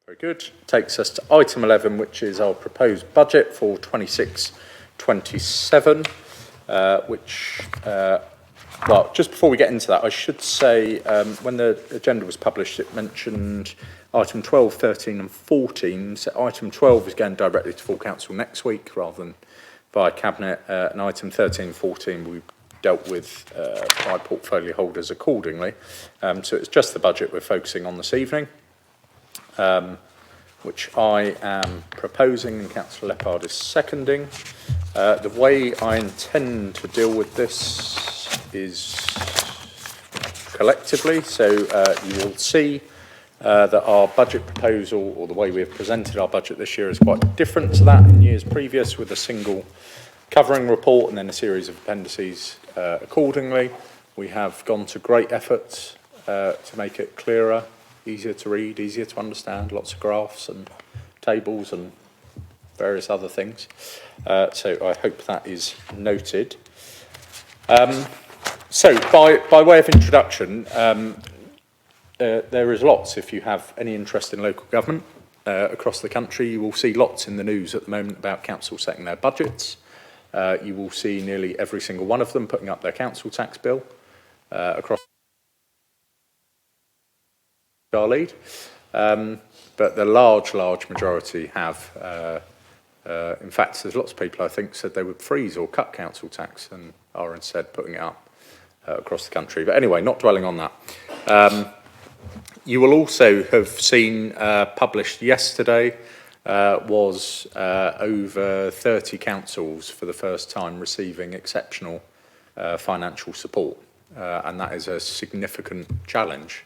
Very good. Takes us to item 11, which is our proposed budget for 26-27, well, just before we get into that, I should say when the agenda was published, it mentioned item 12, 13 and 14. So item 12 is going directly to full council next week rather than via cabinet, and item 13 and 14 we dealt with by portfolio holders accordingly. So it's just the budget we're focusing on this evening, which I am proposing and Councillor Leppard is seconding. The way I intend to deal with this is collectively, so you will see that our budget proposal, or the way we have presented our budget this year, is quite different to that in years previous, with a single covering report and then a series of appendices accordingly. We have gone to great efforts to make it clearer, easier to read, easier to understand, lots of graphs and tables and various other things. So I hope that is noted. So by way of introduction, there is lots. If you have any interest in local government across the country, you will see lots in the news at the moment about councils setting their budgets. You will see nearly every single one of them putting up their council tax bill across our lead. But the large majority have, in fact, there's lots of people I think said they would freeze or cut council tax and are instead putting it up across the country. But anyway, not dwelling on that. You will also have seen published yesterday was over 30 councils for the first time receiving exceptional financial support. And that is a significant challenge.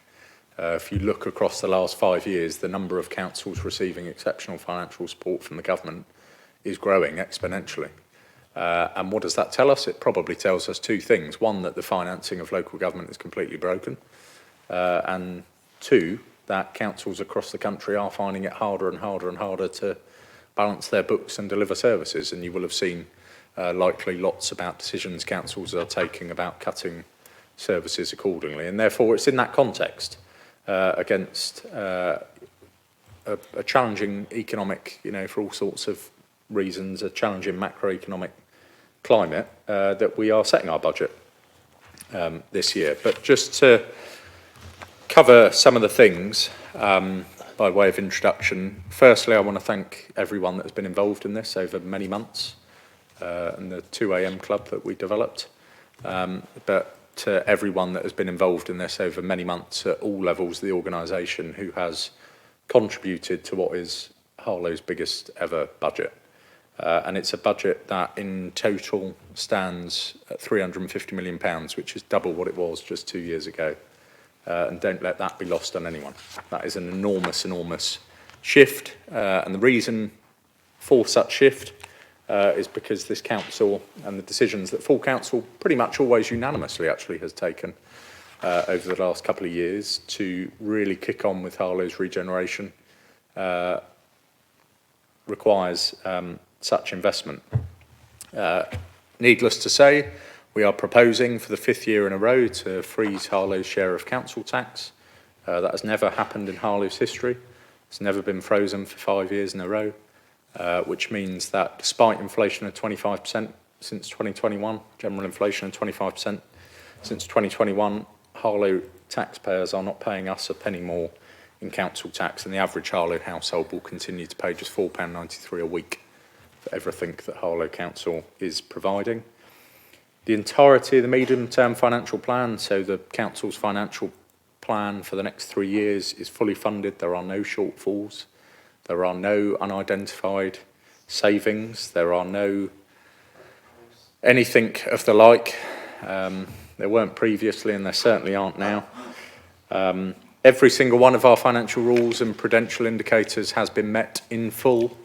If you look across the last 5 years, the number of councils receiving exceptional financial support from the government is growing exponentially. And what does that tell us? It probably tells us two things. One, that the financing of local government is completely broken. And two, that councils across the country are finding it harder and harder and harder to balance their books and deliver services. And you will have seen likely lots about decisions councils are taking about cutting services accordingly. And therefore, it's in that context, against a challenging economic, for all sorts of reasons, a challenging macroeconomic climate, that we are setting our budget this year. But just to cover some of the things by way of introduction, firstly, I want to thank everyone that has been involved in this over many months, and the 2 AM club that we developed, but to everyone that has been involved in this over many months at all levels of the organisation, who has contributed to what is Harlow's biggest ever budget. And it's a budget that in total stands at £350 million, which is double what it was just 2 years ago. And don't let that be lost on anyone. That is an enormous shift. And the reason for such shift is because this council and the decisions that full council pretty much always unanimously actually has taken over the last couple of years to really kick on with Harlow's regeneration requires such investment. Needless to say, we are proposing for the 5th year in a row to freeze Harlow's share of council tax. That has never happened in Harlow's history. It's never been frozen for 5 years in a row. Which means that despite inflation of 25% since 2021, general inflation of 25% since 2021, Harlow taxpayers are not paying us a penny more in council tax, and the average Harlow household will continue to pay just £4.93 a week for everything that Harlow Council is providing. The entirety of the medium-term financial plan, so the council's financial plan for the next 3 years, is fully funded. There are no shortfalls. There are no unidentified savings. There are no anything of the like. There weren't previously, and there certainly aren't now. Every single one of our financial rules and prudential indicators has been met in full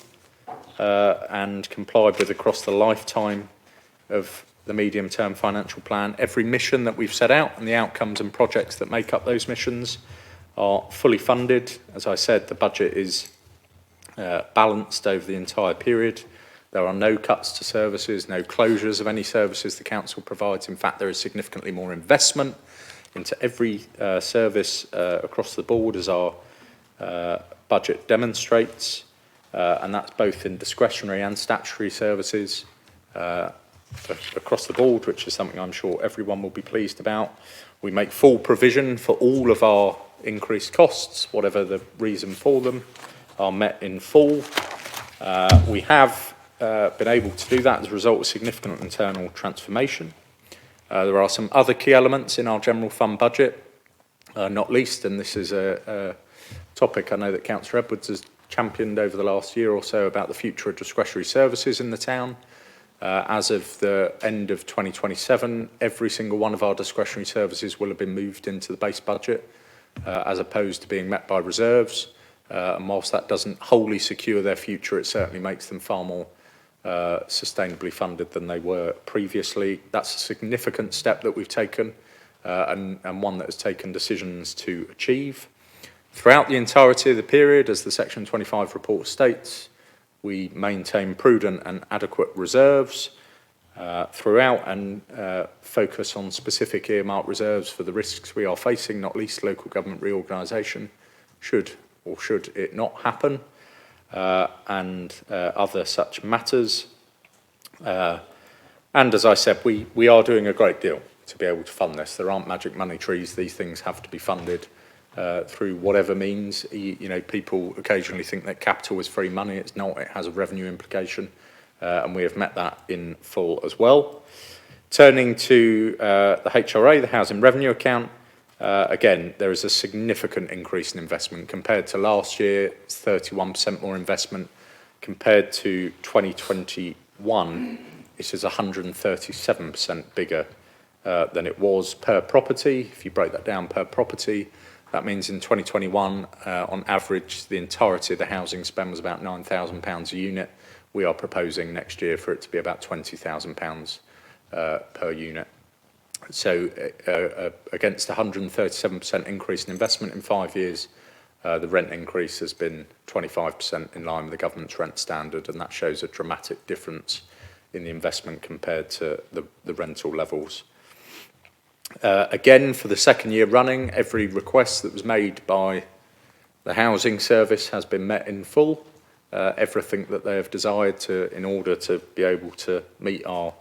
and complied with across the lifetime of the medium-term financial plan. Every mission that we've set out and the outcomes and projects that make up those missions are fully funded. As I said, the budget is balanced over the entire period. There are no cuts to services, no closures of any services the council provides. In fact, there is significantly more investment into every service across the board as our budget demonstrates, and that's both in discretionary and statutory services across the board, which is something I'm sure everyone will be pleased about. We make full provision for all of our increased costs, whatever the reason for them, are met in full. We have been able to do that as a result of significant internal transformation. There are some other key elements in our general fund budget, not least, and this is a topic I know that Councillor Edwards has championed over the last year or so, about the future of discretionary services in the town. As of the end of 2027, every single one of our discretionary services will have been moved into the base budget, as opposed to being met by reserves. And whilst that doesn't wholly secure their future, it certainly makes them far more sustainably funded than they were previously. That's a significant step that we've taken, and one that has taken decisions to achieve. Throughout the entirety of the period, as the Section 25 report states, we maintain prudent and adequate reserves throughout, and focus on specific earmarked reserves for the risks we are facing, not least local government reorganisation, should it not happen, and other such matters. And as I said, we are doing a great deal to be able to fund this. There aren't magic money trees. These things have to be funded through whatever means. You know, people occasionally think that capital is free money. It's not. It has a revenue implication, and we have met that in full as well. Turning to the HRA, the Housing Revenue Account, again, there is a significant increase in investment. Compared to last year, it's 31% more investment. Compared to 2021, this is 137% bigger than it was per property. If you break that down per property, that means in 2021, on average, the entirety of the housing spend was about £9,000 a unit. We are proposing next year for it to be about £20,000 per unit. So against 137% increase in investment in 5 years, the rent increase has been 25% in line with the government's rent standard, and that shows a dramatic difference in the investment compared to the rental levels. Again, for the second year running, every request that was made by the Housing Service has been met in full. Everything that they have desired in order to be able to meet our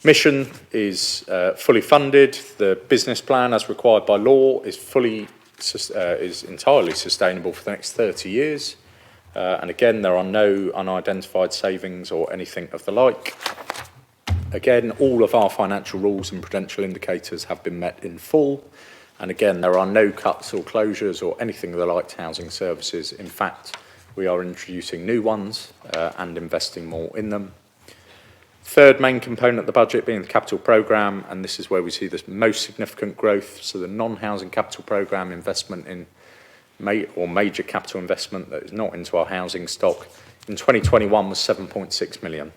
mission is fully funded. The business plan, as required by law, is entirely sustainable for the next 30 years. And again, there are no unidentified savings or anything of the like. Again, all of our financial rules and prudential indicators have been met in full. And again, there are no cuts or closures or anything of the like to housing services. In fact, we are introducing new ones and investing more in them. Third main component of the budget being the capital programme, and this is where we see the most significant growth. So the non-housing capital programme investment in major capital investment that is not into our housing stock in 2021 was 7.6 million.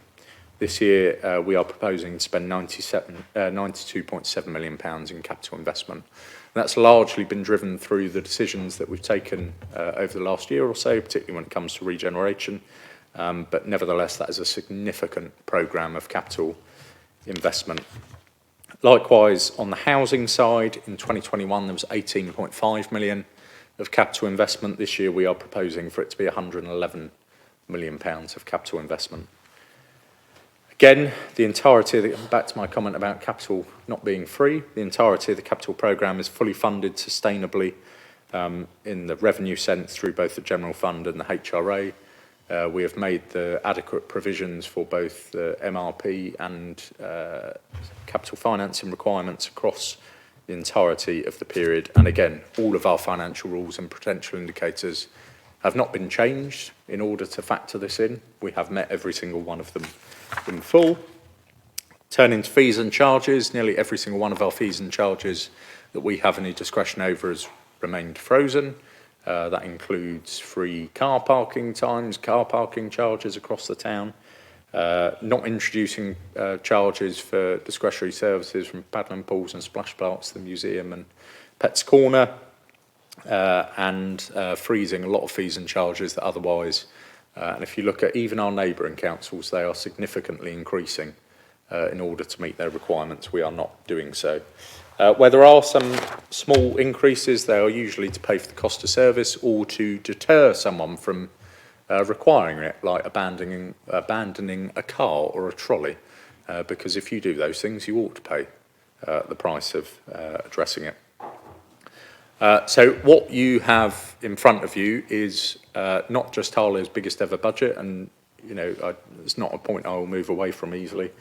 This year, we are proposing to spend £92.7 million in capital investment. And that's largely been driven through the decisions that we've taken over the last year or so, particularly when it comes to regeneration. But nevertheless, that is a significant programme of capital investment. Likewise, on the housing side, in 2021, there was 18.5 million of capital investment. This year, we are proposing for it to be £111 million of capital investment. Again, the entirety, back to my comment about capital not being free, the entirety of the capital programme is fully funded sustainably in the revenue sense through both the General Fund and the HRA. We have made the adequate provisions for both the MRP and capital financing requirements across the entirety of the period. And again, all of our financial rules and prudential indicators have not been changed in order to factor this in. We have met every single one of them in full. Turning to fees and charges, nearly every single one of our fees and charges that we have any discretion over has remained frozen. That includes free car parking times, car parking charges across the town, not introducing charges for discretionary services from paddling pools and splash parks, the museum and Pets Corner, and freezing a lot of fees and charges that otherwise, and if you look at even our neighbouring councils, they are significantly increasing in order to meet their requirements. We are not doing so. Where there are some small increases, they are usually to pay for the cost of service or to deter someone from requiring it, like abandoning a car or a trolley, because if you do those things, you ought to pay the price of addressing it. So what you have in front of you is not just Harlow's biggest ever budget, and it's not a point I will move away from easily,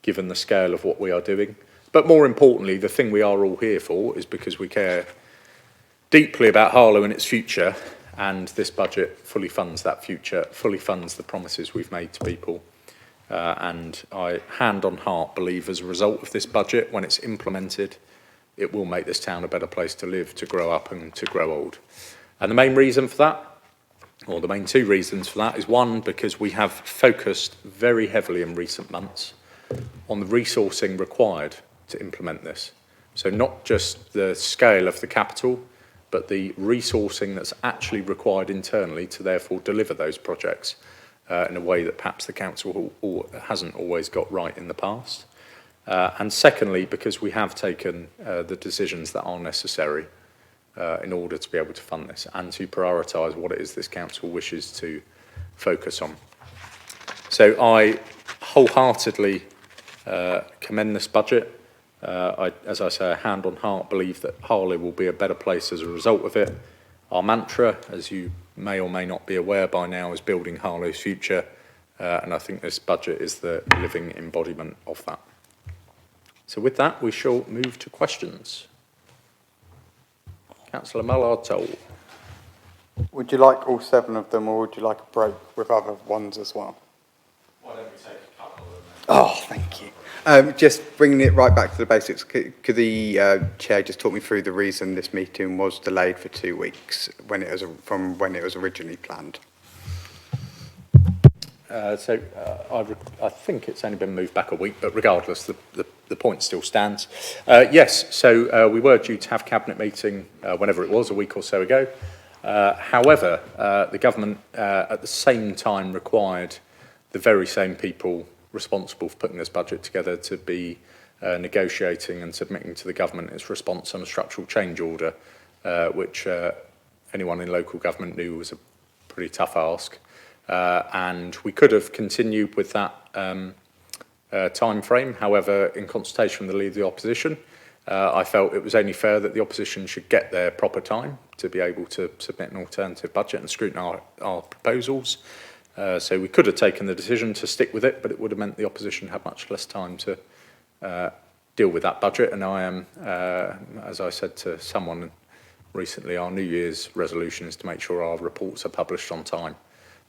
given the scale of what we are doing. But more importantly, the thing we are all here for is because we care deeply about Harlow and its future, and this budget fully funds that future, fully funds the promises we've made to people. And I, hand on heart, believe as a result of this budget, when it's implemented, it will make this town a better place to live, to grow up and to grow old. And the main reason for that, or the main two reasons for that, is one, because we have focused very heavily in recent months on the resourcing required to implement this. So not just the scale of the capital, but the resourcing that's actually required internally to therefore deliver those projects in a way that perhaps the council hasn't always got right in the past. And secondly, because we have taken the decisions that are necessary in order to be able to fund this and to prioritise what it is this council wishes to focus on. So I wholeheartedly commend this budget. As I say, hand on heart, believe that Harlow will be a better place as a result of it. Our mantra, as you may or may not be aware by now, is building Harlow's future, and I think this budget is the living embodiment of that. So with that, we shall move to questions. Councillor Mallard-Toll. Would you like all 7 of them, or would you like a break with other ones as well? Why don't we take a couple of them? Oh, thank you. Just bringing it right back to the basics, could the Chair just talk me through the reason this meeting was delayed for 2 weeks from when it was originally planned? I think it's only been moved back a week, but regardless, the point still stands. Yes, so we were due to have Cabinet meeting whenever it was, a week or so ago. However, the government at the same time required the very same people responsible for putting this budget together to be negotiating and submitting to the government its response on a structural change order, which anyone in local government knew was a pretty tough ask. And we could have continued with that time frame. However, in consultation with the Leader of the Opposition, I felt it was only fair that the Opposition should get their proper time to be able to submit an alternative budget and scrutinise our proposals. So we could have taken the decision to stick with it, but it would have meant the Opposition had much less time to deal with that budget. And I am, as I said to someone recently, our New Year's resolution is to make sure our reports are published on time.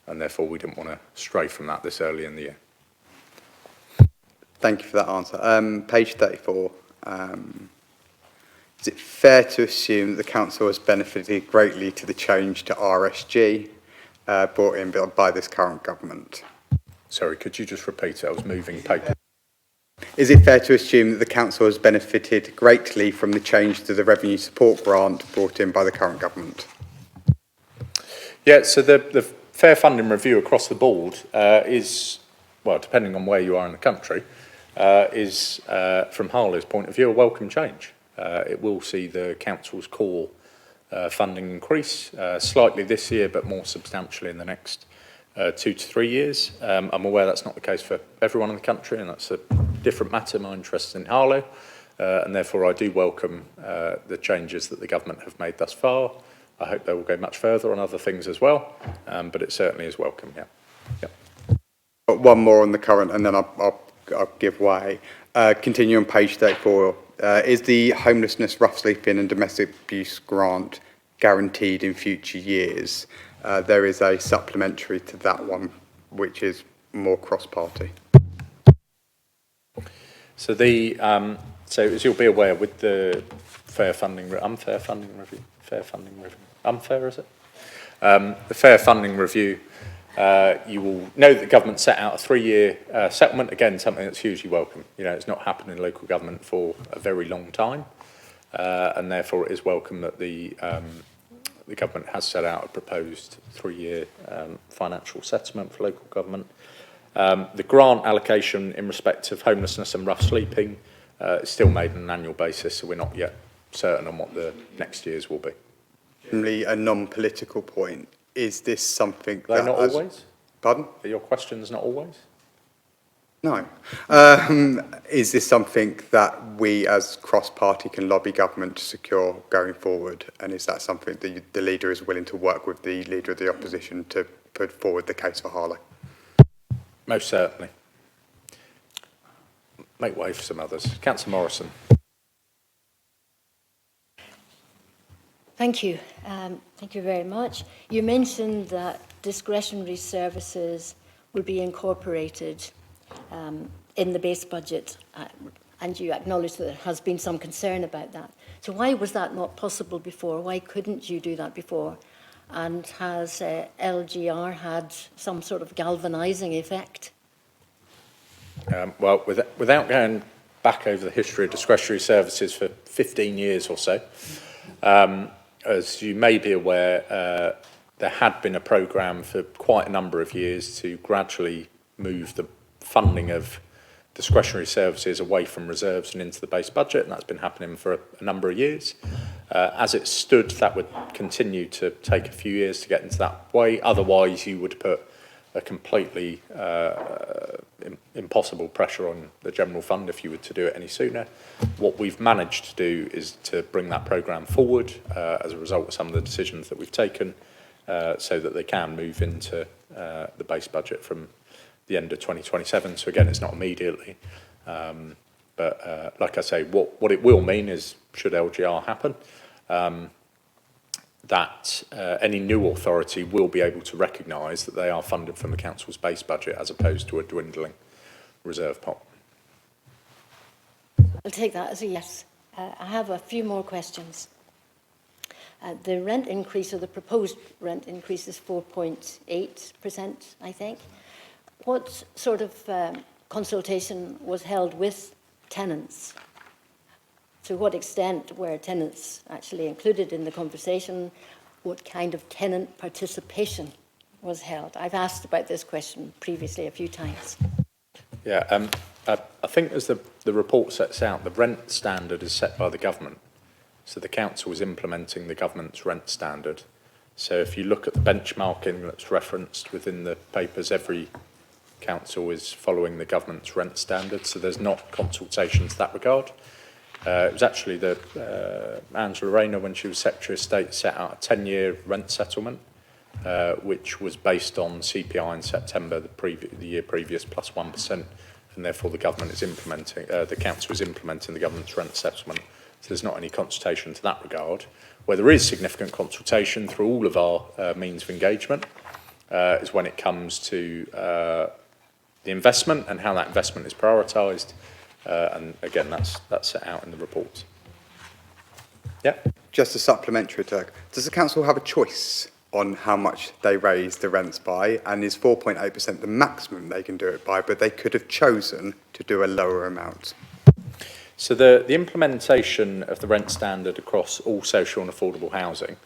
And therefore, we didn't want to stray from that this early in the year. Thank you for that answer. Page 34. Is it fair to assume that the Council has benefited greatly to the change to RSG brought in by this current government? Sorry, could you just repeat it? I was moving paper. Is it fair to assume that the Council has benefited greatly from the change to the revenue support grant brought in by the current government? Yeah, so the fair funding review across the board is, well, depending on where you are in the country, is, from Harlow's point of view, a welcome change. It will see the council's core funding increase slightly this year, but more substantially in the next 2 to 3 years. I'm aware that's not the case for everyone in the country, and that's a different matter. My interest in Harlow, and therefore I do welcome the changes that the government have made thus far. I hope they will go much further on other things as well, but it certainly is welcome. Yeah. One more on the current, and then I'll give way. Continue on page 34. Is the homelessness, rough sleeping and domestic abuse grant guaranteed in future years? There is a supplementary to that one, which is more cross-party. So so as you'll be aware, with the unfair funding review, the fair funding review, you will know that the government set out a 3-year settlement. Again, something that's hugely welcome. It's not happened in local government for a very long time, and therefore it is welcome that the government has set out a proposed 3-year financial settlement for local government. The grant allocation in respect of homelessness and rough sleeping It's still made on an annual basis, so we're not yet certain on what the next year's will be. Generally a non-political point. Is this something Are they that... not always? Pardon? Are your questions not always? No. Is this something that we as cross-party can lobby government to secure going forward? And is that something that the leader is willing to work with the leader of the opposition to put forward the case for Harlow? Most certainly. Make way for some others. Councillor Morrison. Thank you. Thank you very much. You mentioned that discretionary services will be incorporated in the base budget, and you acknowledge that there has been some concern about that. So why was that not possible before? Why couldn't you do that before? And has LGR had some sort of galvanising effect? Well, without going back over the history of discretionary services for 15 years or so, as you may be aware, there had been a programme for quite a number of years to gradually move the funding of discretionary services away from reserves and into the base budget, and that's been happening for a number of years. As it stood, that would continue to take a few years to get into that way. Otherwise, you would put a completely impossible pressure on the general fund if you were to do it any sooner. What we've managed to do is to bring that programme forward as a result of some of the decisions that we've taken so that they can move into the base budget from the end of 2027. So again, it's not immediately. But like I say, what it will mean is, should LGR happen, that any new authority will be able to recognise that they are funded from the council's base budget as opposed to a dwindling reserve pot. I'll take that as a yes. I have a few more questions. The rent increase, or the proposed rent increase, is 4.8%, I think. What sort of consultation was held with tenants? To what extent were tenants actually included in the conversation? What kind of tenant participation was held? I've asked about this question previously a few times. Yeah, I think as the report sets out, the rent standard is set by the government. So the council is implementing the government's rent standard. So if you look at the benchmarking that's referenced within the papers, every council is following the government's rent standard. So there's not consultation to that regard. It was actually Angela Rayner, when she was Secretary of State, set out a 10-year rent settlement, which was based on CPI in September the year previous plus 1%, and therefore the government is implementing, the council is implementing the government's rent settlement. So there's not any consultation to that regard. Where there is significant consultation through all of our means of engagement is when it comes to the investment and how that investment is prioritised. And again, that's set out in the report. Yeah. Just a supplementary, Turk. Does the council have a choice on how much they raise the rents by? And is 4.8% the maximum they can do it by, but they could have chosen to do a lower amount? So the implementation of the rent standard across all social and affordable housing,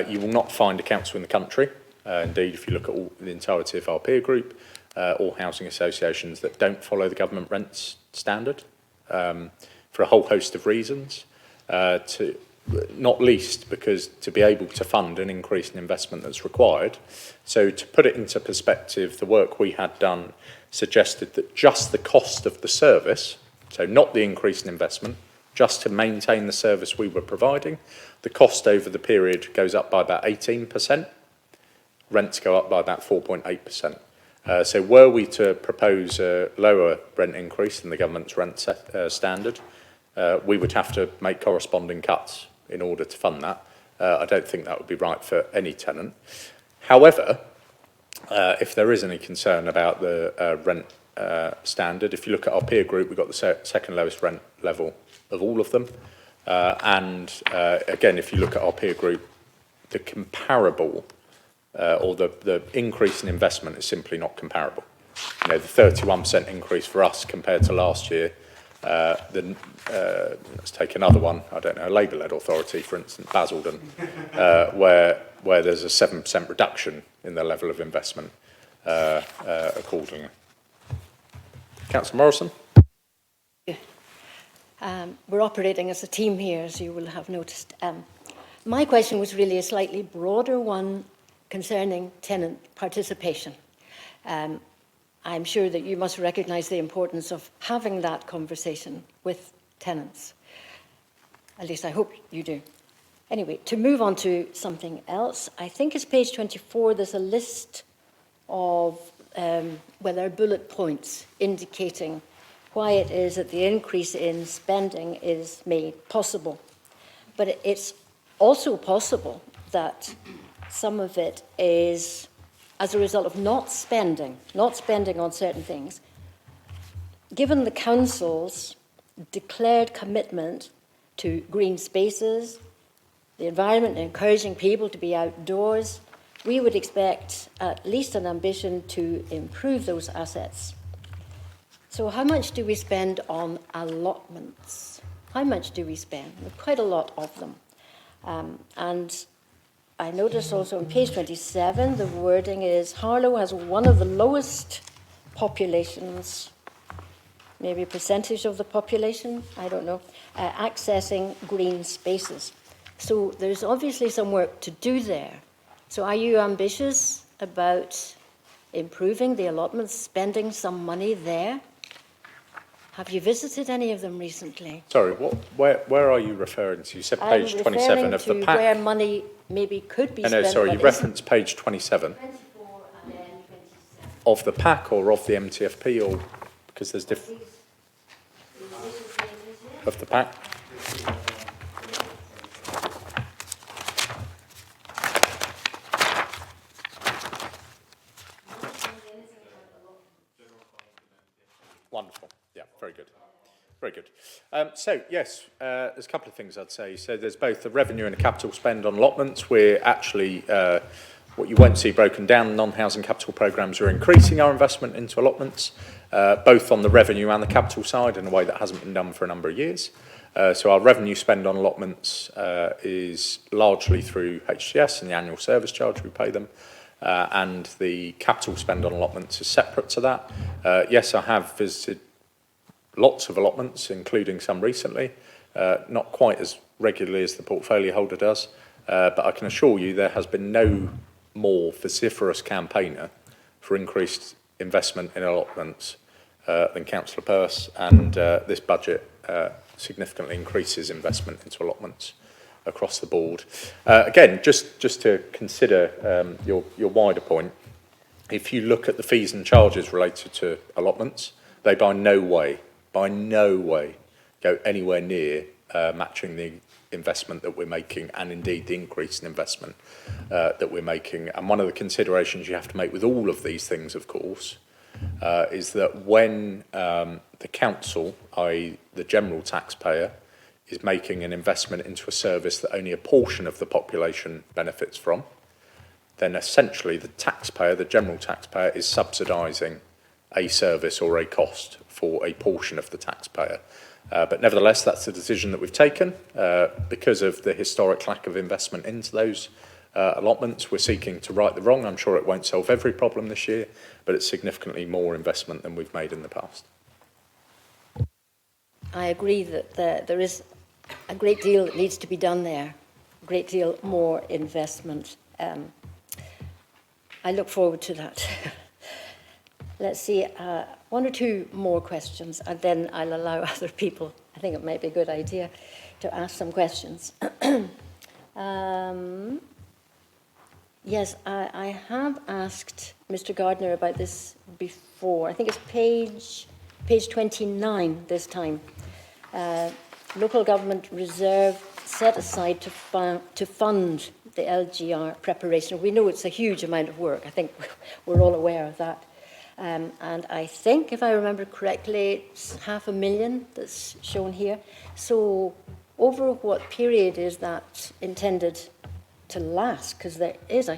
you will not find a council in the country, indeed if you look at the entirety of our peer group, or housing associations that don't follow the government rents standard for a whole host of reasons, not least because to be able to fund an increase in investment that's required. So to put it into perspective, the work we had done suggested that just the cost of the service, so not the increase in investment, just to maintain the service we were providing, the cost over the period goes up by about 18%, rents go up by about 4.8%. So were we to propose a lower rent increase than the government's rent standard, we would have to make corresponding cuts in order to fund that. I don't think that would be right for any tenant. However, if there is any concern about the rent standard, if you look at our peer group, we've got the second lowest rent level of all of them. And again, if you look at our peer group, the comparable or the increase in investment is simply not comparable. You know, the 31% increase for us compared to last year, let's take another one, I don't know, a Labour-led authority, for instance, Basildon, where there's a 7% reduction in the level of investment accordingly. Councillor Morrison. We're operating as a team here, as you will have noticed. My question was really a slightly broader one concerning tenant participation. I'm sure that you must recognise the importance of having that conversation with tenants. At least I hope you do. Anyway, to move on to something else, I think it's page 24, there's a list of, well, there are bullet points indicating why it is that the increase in spending is made possible. But it's also possible that some of it is as a result of not spending on certain things. Given the council's declared commitment to green spaces, the environment, and encouraging people to be outdoors, we would expect at least an ambition to improve those assets. So how much do we spend on allotments? How much do we spend? Quite a lot of them. And I noticed also on page 27, the wording is, Harlow has one of the lowest populations, maybe a percentage of the population, I don't know, accessing green spaces. So there's obviously some work to do there. So are you ambitious about improving the allotments, spending some money there? Have you visited any of them recently? Sorry, where are you referring to? You said page 27 of the pack. Where money maybe could be spent. No, sorry, you referenced page 27. 24 and then 27. Of the pack or of the MTFP, or because there's different of the pack? Wonderful. Yeah, very good. Very good. So, yes, there's a couple of things I'd say. So there's both the revenue and the capital spend on allotments. We're actually, what you won't see broken down, non-housing capital programmes are increasing our investment into allotments, both on the revenue and the capital side in a way that hasn't been done for a number of years. So our revenue spend on allotments is largely through HCS and the annual service charge we pay them. And the capital spend on allotments is separate to that. Yes, I have visited lots of allotments, including some recently, not quite as regularly as the portfolio holder does, but I can assure you there has been no more vociferous campaigner for increased investment in allotments than Councillor Pearce, and this budget significantly increases investment into allotments across the board. Again, just to consider your wider point, if you look at the fees and charges related to allotments, they by no way go anywhere near matching the investment that we're making, and indeed the increase in investment that we're making. And one of the considerations you have to make with all of these things, of course, is that when the council, i.e. the general taxpayer, is making an investment into a service that only a portion of the population benefits from, then essentially the taxpayer, the general taxpayer, is subsidising a service or a cost for a portion of the taxpayer. But nevertheless, that's the decision that we've taken. Because of the historic lack of investment into those allotments, we're seeking to right the wrong. I'm sure it won't solve every problem this year, but it's significantly more investment than we've made in the past. I agree that there is a great deal that needs to be done there, a great deal more investment. I look forward to that. Let's see, one or two more questions, and then I'll allow other people, I think it might be a good idea, to ask some questions. Yes, I have asked Mr. Gardner about this before. I think it's page 29 this time. Local government reserve set aside to fund the LGR preparation. We know it's a huge amount of work. I think we're all aware of that. And I think, if I remember correctly, it's $500,000 that's shown here. So over what period is that intended to last? Because there is a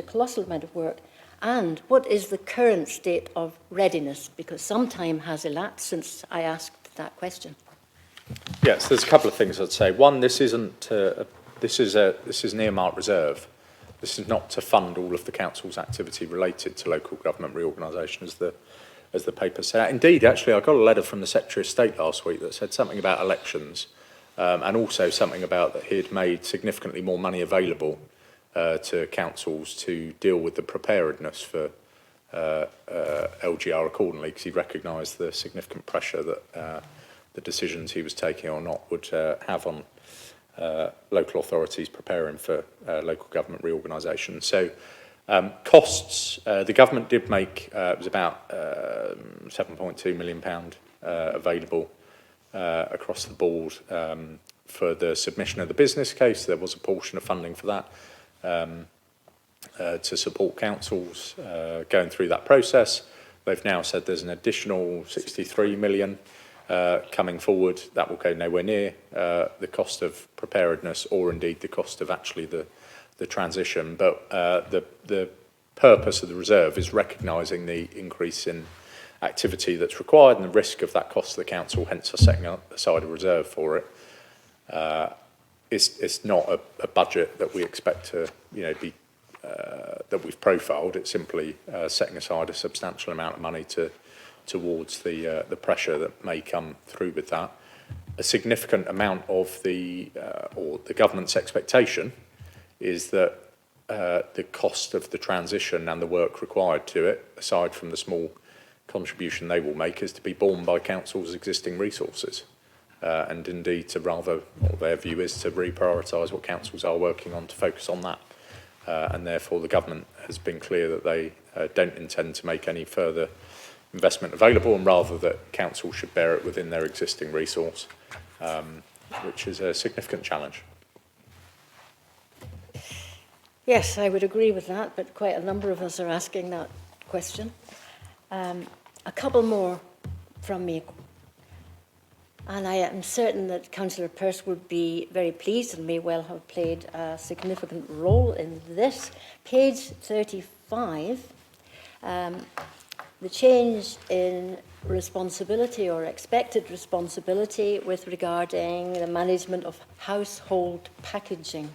colossal amount of work. And what is the current state of readiness? Because some time has elapsed since I asked that question. Yes, there's a couple of things I'd say. One, this is an earmarked reserve. This is not to fund all of the council's activity related to local government reorganisation, as as the paper said. Indeed, actually, I got a letter from the Secretary of State last week that said something about elections, and also something about that he'd made significantly more money available to councils to deal with the preparedness for LGR accordingly, because he recognised the significant pressure that the decisions he was taking or not would have on local authorities preparing for local government reorganisation. So costs, the government did make, it was about £7.2 million available across the board for the submission of the business case. There was a portion of funding for that to support councils going through that process. They've now said there's an additional 63 million coming forward. That will go nowhere near the cost of preparedness or indeed the cost of actually the transition. But the purpose of the reserve is recognising the increase in activity that's required and the risk of that cost to the council, hence are setting aside a reserve for it. It's not a budget that we expect to be that we've profiled. It's simply setting aside a substantial amount of money towards the pressure that may come through with that. A significant amount of the government's expectation is that the cost of the transition and the work required to it, aside from the small contribution they will make, is to be borne by councils' existing resources. And indeed, their view is to reprioritise what councils are working on to focus on that. And therefore, the government has been clear that they don't intend to make any further investment available, and rather that council should bear it within their existing resource, which is a significant challenge. Yes, I would agree with that, but quite a number of us are asking that question. A couple more from me. And I am certain that Councillor Pearce would be very pleased and may well have played a significant role in this. Page 35, the change in responsibility or expected responsibility with regarding the management of household packaging.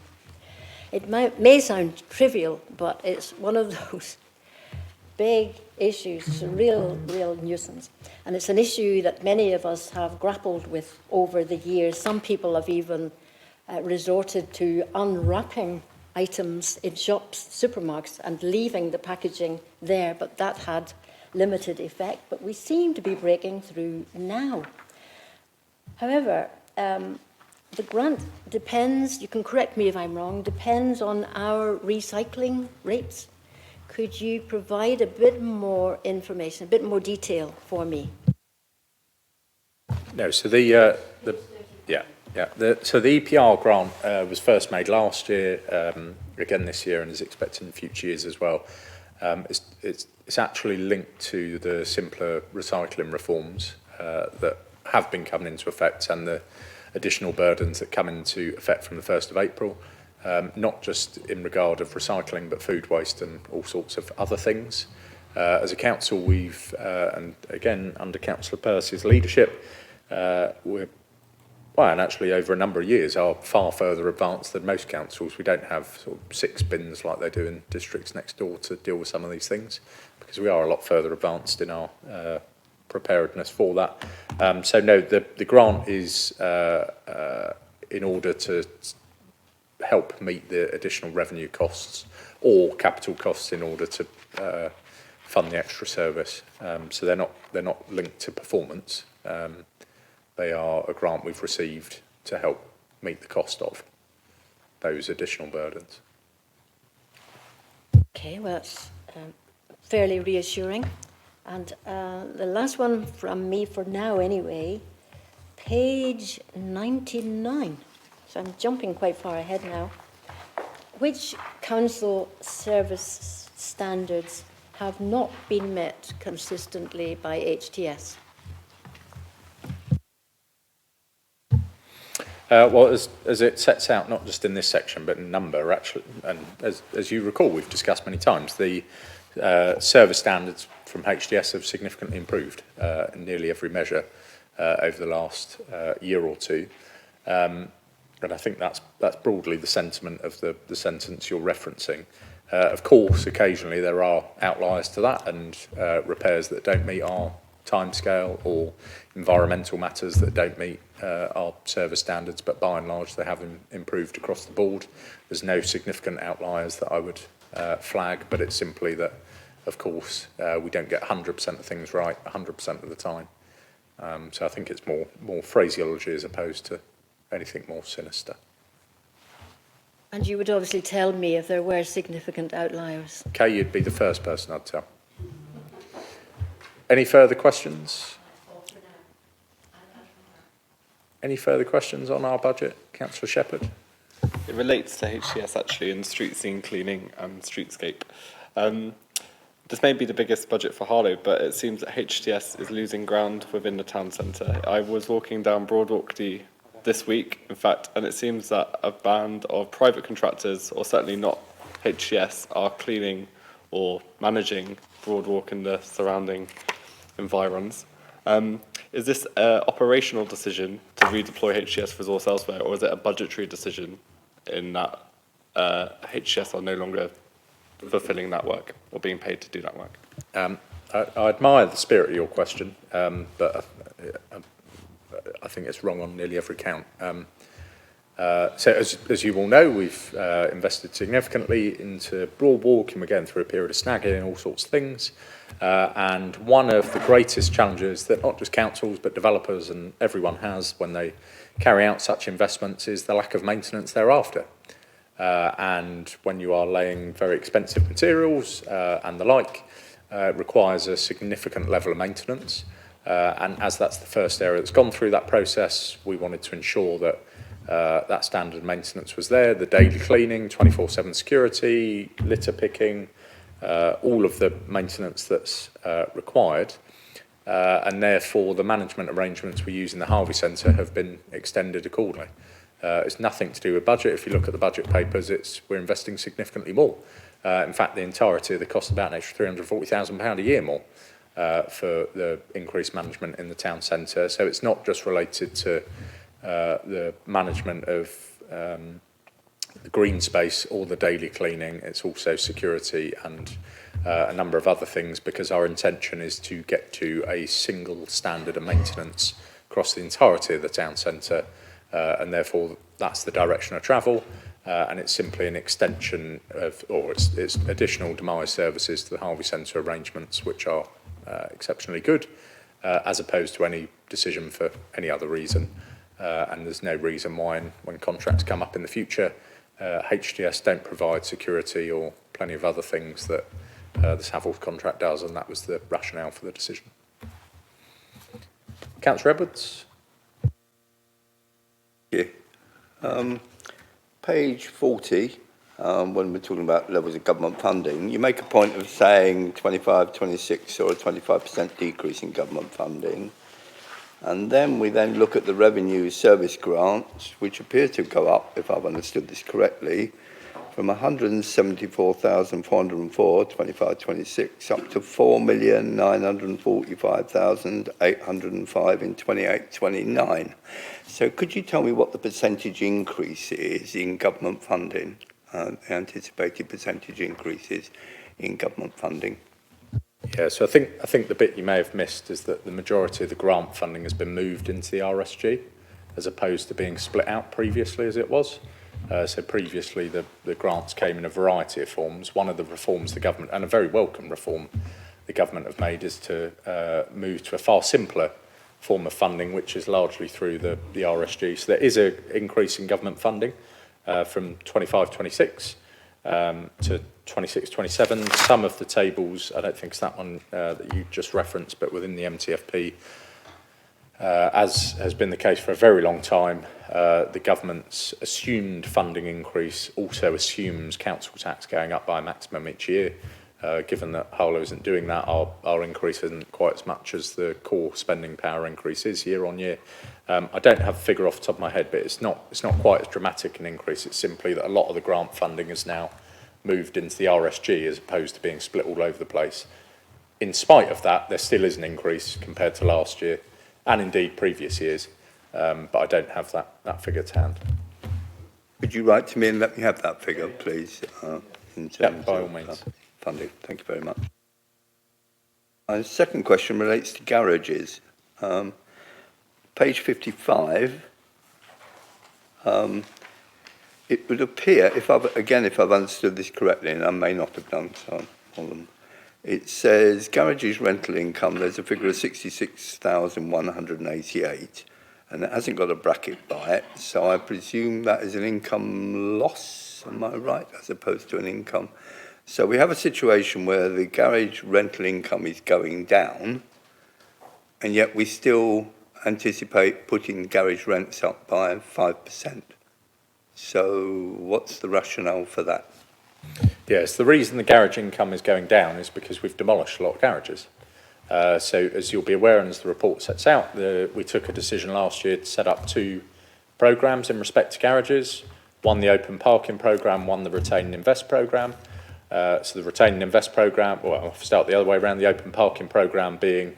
It may sound trivial, but it's one of those big issues. It's a real nuisance. And it's an issue that many of us have grappled with over the years. Some people have even resorted to unwrapping items in shops, supermarkets, and leaving the packaging there, but that had limited effect. But we seem to be breaking through now. However, the grant depends, you can correct me if I'm wrong, depends on our recycling rates. Could you provide a bit more information, a bit more detail for me? No, so the EPR grant was first made last year, again this year, and is expected in future years as well. It's actually linked to the simpler recycling reforms that have been coming into effect and the additional burdens that come into effect from the 1st of April, not just in regard of recycling, but food waste and all sorts of other things. As a council, we've, and again, under Councillor Pearce's leadership, and actually over a number of years, are far further advanced than most councils. We don't have sort of 6 bins like they do in districts next door to deal with some of these things, because we are a lot further advanced in our preparedness for that. So no, the grant is in order to help meet the additional revenue costs or capital costs in order to fund the extra service. So they're not linked to performance. They are a grant we've received to help meet the cost of those additional burdens. Okay, well, that's fairly reassuring. And the last one from me for now anyway, page 99. So I'm jumping quite far ahead now. Which council service standards have not been met consistently by HTS? Well, as it sets out, not just in this section, but in number, actually, and as you recall, we've discussed many times, the service standards from HDS have significantly improved in nearly every measure over the last year or two. And I think that's broadly the sentiment of the sentence you're referencing. Of course, occasionally there are outliers to that and repairs that don't meet our timescale or environmental matters that don't meet our service standards, but by and large they have improved across the board. There's no significant outliers that I would flag, but it's simply that, of course, we don't get 100% of things right 100% of the time. So I think it's more phraseology as opposed to anything more sinister. And you would obviously tell me if there were significant outliers. Kay, you'd be the first person I'd tell. Any further questions? Any further questions on our budget? Councillor Shepherd? It relates to HCS actually, in street scene cleaning and streetscape. This may be the biggest budget for Harlow, but it seems that HTS is losing ground within the town centre. I was walking down Broadwalk this week, in fact, and it seems that a band of private contractors, or certainly not HTS, are cleaning or managing Broadwalk and the surrounding environs. Is this an operational decision to redeploy HTS resource elsewhere, or is it a budgetary decision in that HTS are no longer fulfilling that work or being paid to do that work? I admire the spirit of your question, but I think it's wrong on nearly every count. So as you all know, we've invested significantly into Broadwalk, and we're going through a period of snagging and all sorts of things. And one of the greatest challenges that not just councils but developers and everyone has when they carry out such investments is the lack of maintenance thereafter. And when you are laying very expensive materials and the like, it requires a significant level of maintenance. And as that's the first area that's gone through that process, we wanted to ensure that that standard maintenance was there, the daily cleaning, 24/7 security, litter picking, all of the maintenance that's required. And therefore, the management arrangements we use in the Harvey Centre have been extended accordingly. It's nothing to do with budget. If you look at the budget papers, we're investing significantly more. In fact, the entirety of the cost about an extra £340,000 a year more for the increased management in the town centre. So it's not just related to the management of the green space or the daily cleaning. It's also security and a number of other things, because our intention is to get to a single standard of maintenance across the entirety of the town centre. And therefore, that's the direction of travel, and it's simply an extension of, or it's additional demise services to the Harvey Centre arrangements, which are exceptionally good, as opposed to any decision for any other reason. And there's no reason why, when contracts come up in the future, HTS don't provide security or plenty of other things that the Savills contract does, and that was the rationale for the decision. Councillor Edwards? Yeah. Page 40, when we're talking about levels of government funding, you make a point of saying 25, 26 or a 25% decrease in government funding. And then we then look at the revenue service grants, which appear to go up, if I've understood this correctly, from 174,404, 25-26, up to 4,945,805 in 28-29. So could you tell me what the percentage increase is in government funding, the anticipated percentage increases in government funding? Yeah, so I think the bit you may have missed is that the majority of the grant funding has been moved into the RSG, as opposed to being split out previously as it was. So previously the grants came in a variety of forms. One of the reforms the government, and a very welcome reform the government have made, is to move to a far simpler form of funding, which is largely through the RSG. So there is an increase in government funding from 25-26 to 26-27. Some of the tables, I don't think it's that one that you just referenced, but within the MTFP, as has been the case for a very long time, the government's assumed funding increase also assumes council tax going up by a maximum each year. Given that Harlow isn't doing that, our increase isn't quite as much as the core spending power increase is year on year. I don't have a figure off the top of my head, but it's not quite as dramatic an increase. It's simply that a lot of the grant funding is now moved into the RSG as opposed to being split all over the place. In spite of that, there still is an increase compared to last year, and indeed previous years, but I don't have that figure to hand. Could you write to me and let me have that figure, please? in terms by all of means. funding? Thank you very much. My second question relates to garages. Page 55, it would appear, if I've understood this correctly, and I may not have done so, it says garages rental income, there's a figure of 66,188, and it hasn't got a bracket by it, so I presume that is an income loss, am I right, as opposed to an income? So we have a situation where the garage rental income is going down, and yet we still anticipate putting garage rents up by 5%. So what's the rationale for that? Yes, the reason the garage income is going down is because we've demolished a lot of garages. So as you'll be aware, and as the report sets out, we took a decision last year to set up 2 programmes in respect to garages. One, the open parking programme, one, the retain and invest programme. So the retain and invest programme, well, I'll start the other way around, the open parking programme being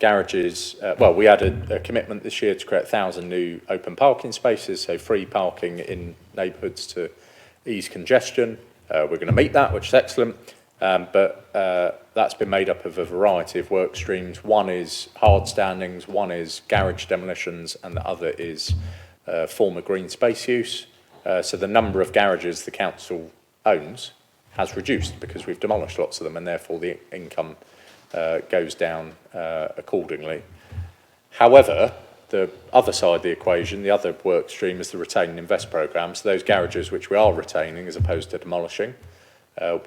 garages. We had a commitment this year to create 1,000 new open parking spaces, so free parking in neighbourhoods to ease congestion. We're going to meet that, which is excellent, but that's been made up of a variety of work streams. One is hard standings, one is garage demolitions, and the other is former green space use. So the number of garages the council owns has reduced because we've demolished lots of them, and therefore the income goes down accordingly. However, the other side of the equation, the other work stream, is the retain and invest programme. So those garages which we are retaining as opposed to demolishing,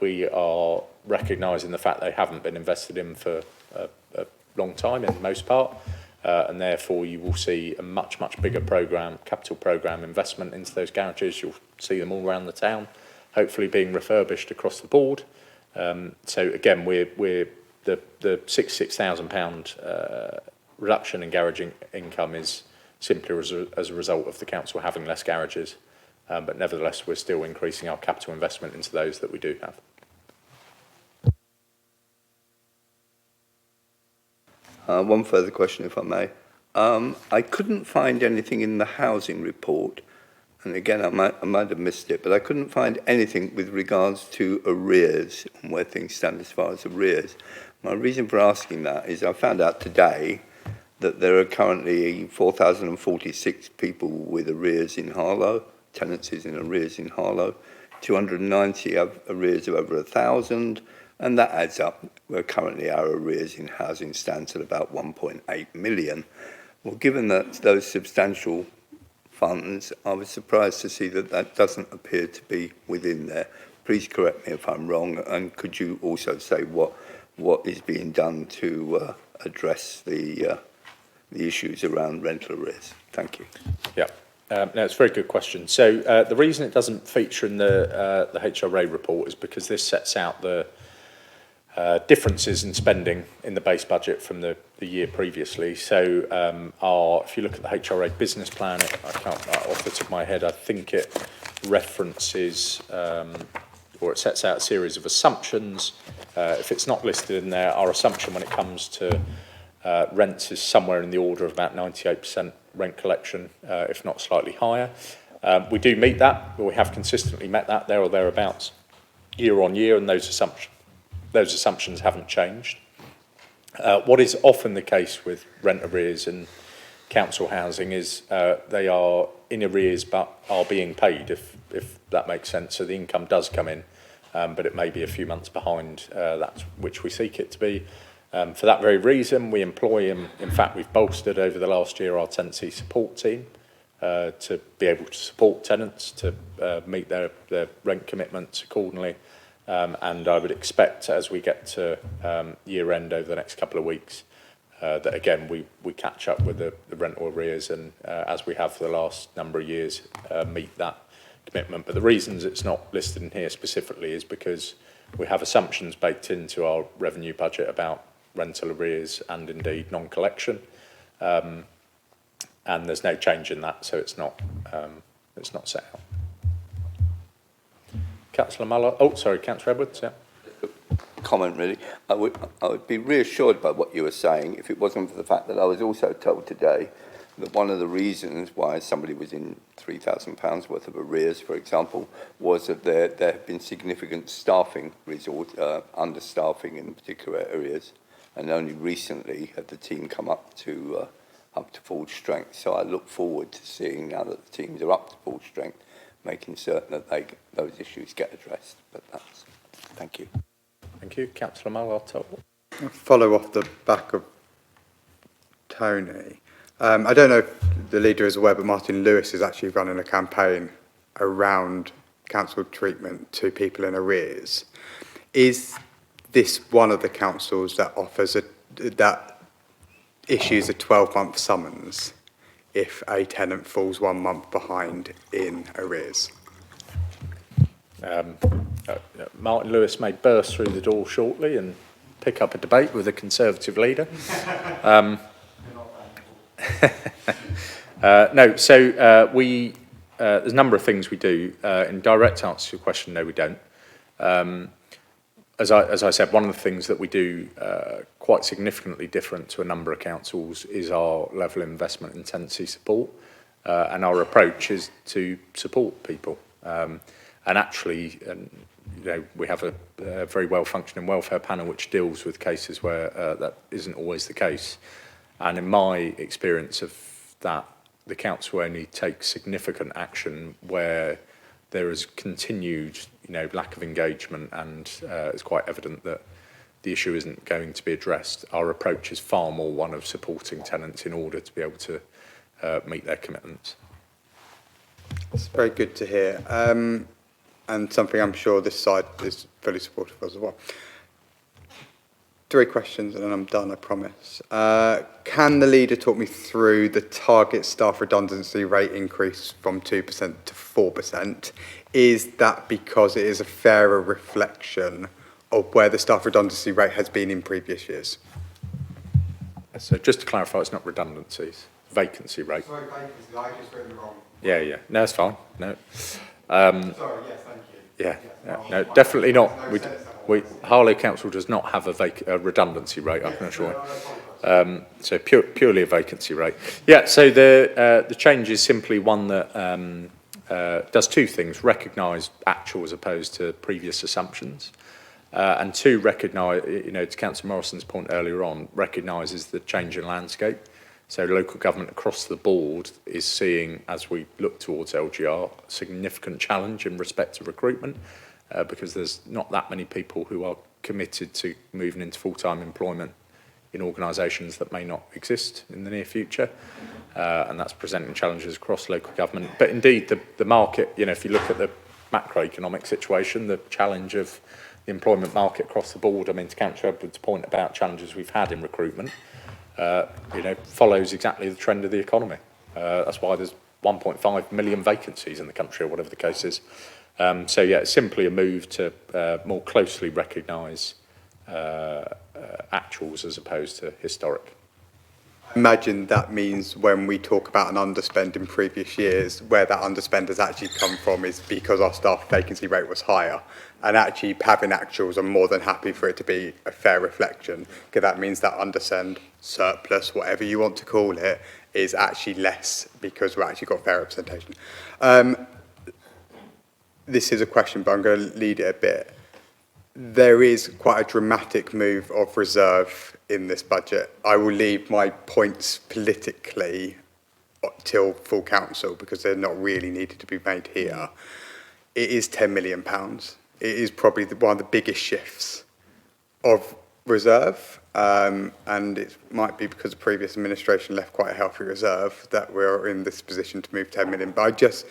we are recognising the fact they haven't been invested in for a long time in most part, and therefore you will see a much, much bigger programme, capital programme investment into those garages. You'll see them all around the town, hopefully being refurbished across the board. So again, we're the £66,000 reduction in garage income is simply as a result of the council having less garages, but nevertheless we're still increasing our capital investment into those that we do have. One further question, if I may. I couldn't find anything in the housing report, and again, I might have missed it, but I couldn't find anything with regards to arrears and where things stand as far as arrears. My reason for asking that is I found out today that there are currently 4,046 people with arrears in Harlow, tenancies in arrears in Harlow, 290 have arrears of over 1,000, and that adds up. Where currently our arrears in housing stands at about 1.8 million. Well, given that those substantial funds, I was surprised to see that that doesn't appear to be within there. Please correct me if I'm wrong, and could you also say what is being done to address the issues around rental arrears? Thank you. Yeah, no, it's a very good question. So the reason it doesn't feature in the HRA report is because this sets out the differences in spending in the base budget from the year previously. So if you look at the HRA business plan, I can't off the top of my head, I think it references or it sets out a series of assumptions. If it's not listed in there, our assumption when it comes to rents is somewhere in the order of about 98% rent collection, if not slightly higher. We do meet that, but we have consistently met that there or thereabouts year on year, and those assumptions haven't changed. What is often the case with rent arrears in council housing is they are in arrears but are being paid, if that makes sense. So the income does come in, but it may be a few months behind that which we seek it to be. For that very reason, we employ, in fact, we've bolstered over the last year our tenancy support team to be able to support tenants to meet their rent commitments accordingly. And I would expect as we get to year end over the next couple of weeks that again we catch up with the rental arrears and as we have for the last number of years meet that commitment. But the reasons it's not listed in here specifically is because we have assumptions baked into our revenue budget about rental arrears and indeed non-collection, and there's no change in that, so it's not set out. Councillor Muller. Oh, sorry, Councillor Edwards. Yeah. Comment really. I would be reassured by what you were saying if it wasn't for the fact that I was also told today that one of the reasons why somebody was in £3,000 worth of arrears, for example, was that there have been significant staffing understaffing in particular areas, and only recently had the team come up to full strength. So I look forward to seeing, now that the teams are up to full strength, making certain that those issues get addressed. But that's, thank you. Thank you. Councillor Malartot. Follow off the back of Tony. I don't know if the leader is aware, but Martin Lewis is actually running a campaign around council treatment to people in arrears. Is this one of the councils that offers that issues a 12-month summons if a tenant falls 1 month behind in arrears? Martin Lewis may burst through the door shortly and pick up a debate with a Conservative leader. No, so there's a number of things we do. In direct answer to your question, no, we don't. As I said, one of the things that we do quite significantly different to a number of councils is our level of investment in tenancy support, and our approach is to support people. And actually, you know, we have a very well-functioning welfare panel which deals with cases where that isn't always the case. And in my experience of that, the council only takes significant action where there is continued, you know, lack of engagement, and it's quite evident that the issue isn't going to be addressed. Our approach is far more one of supporting tenants in order to be able to meet their commitments. It's very good to hear, and something I'm sure this side is fully supportive of as well. 3 questions and then I'm done, I promise. Can the leader talk me through the target staff redundancy rate increase from 2% to 4%? Is that because it is a fairer reflection of where the staff redundancy rate has been in previous years? So just to clarify, it's not redundancies, vacancy rate. Sorry, vacancy, I just read it wrong. Yeah, no, it's fine. No. Sorry, yes, thank you. Yeah, no, definitely not. Harlow Council does not have a redundancy rate, I can assure you. So purely a vacancy rate. Yeah, so the change is simply one that does 2 things: recognise actual as opposed to previous assumptions, and 2, recognise, you know, to Councillor Morrison's point earlier on, recognises the change in landscape. So local government across the board is seeing, as we look towards LGR, a significant challenge in respect to recruitment, because there's not that many people who are committed to moving into full-time employment in organisations that may not exist in the near future, and that's presenting challenges across local government. But indeed, the market, you know, if you look at the macroeconomic situation, the challenge of the employment market across the board, I mean, to Councillor Edwards' point about challenges we've had in recruitment, you know, follows exactly the trend of the economy. That's why there's 1.5 million vacancies in the country, or whatever the case is. So yeah, it's simply a move to more closely recognise actuals as opposed to historic. I imagine that means when we talk about an underspend in previous years, where that underspend has actually come from is because our staff vacancy rate was higher. And actually having actuals, I'm more than happy for it to be a fair reflection, because that means that underspend, surplus, whatever you want to call it, is actually less because we've actually got fair representation. This is a question, but I'm going to lead it a bit. There is quite a dramatic move of reserve in this budget. I will leave my points politically till full council because they're not really needed to be made here. It is £10 million. It is probably one of the biggest shifts of reserve, and it might be because the previous administration left quite a healthy reserve that we're in this position to move 10 million. But